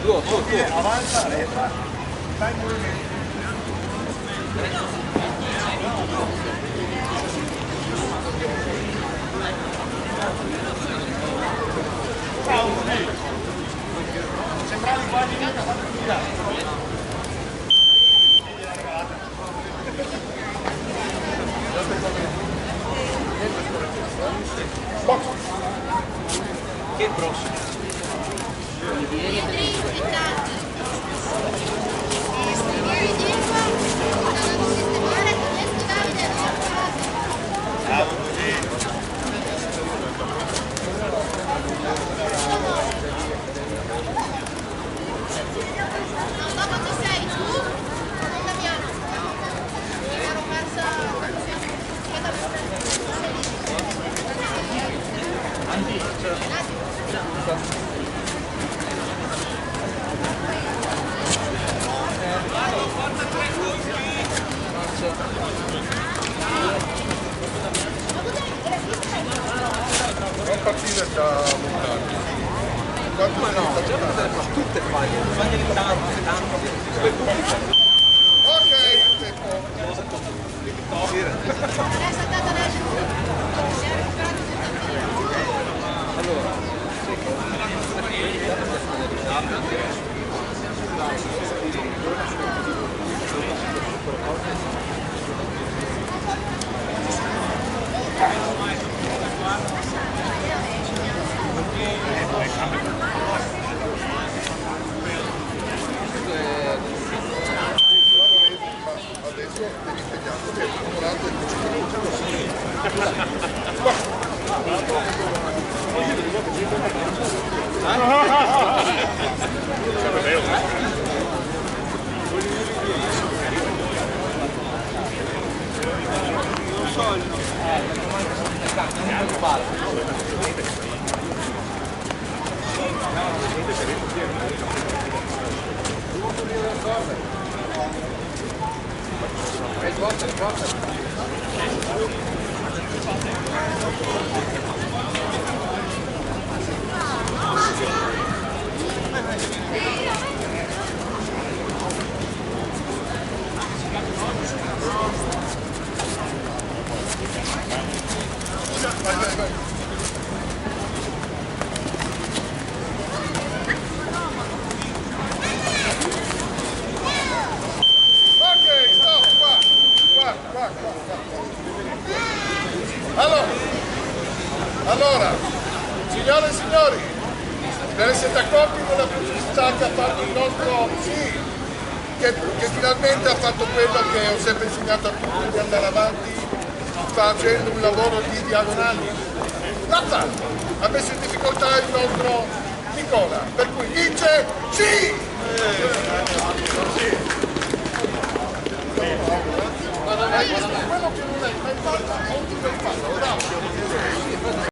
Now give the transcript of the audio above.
Avanza, resta, fai il movimento. Sembravi quasi mica fatto tirare. Che prossimo? Bravo così. Non partire da montagna. Ma no, già fa tutte faglie di tanto. Ok, il tempo. Adesso devi impegnarti per il numerato del Allora, signore e signori, ve ne siete accorti della pubblicità che ha fatto il nostro sì, che finalmente ha fatto quello che ho sempre insegnato a tutti, di andare avanti facendo un lavoro di diagonali? L'ha fatto, ha messo in difficoltà il nostro Nicola, per cui dice sì! Quello che non è mai fatto, non ti fai fatto, bravo!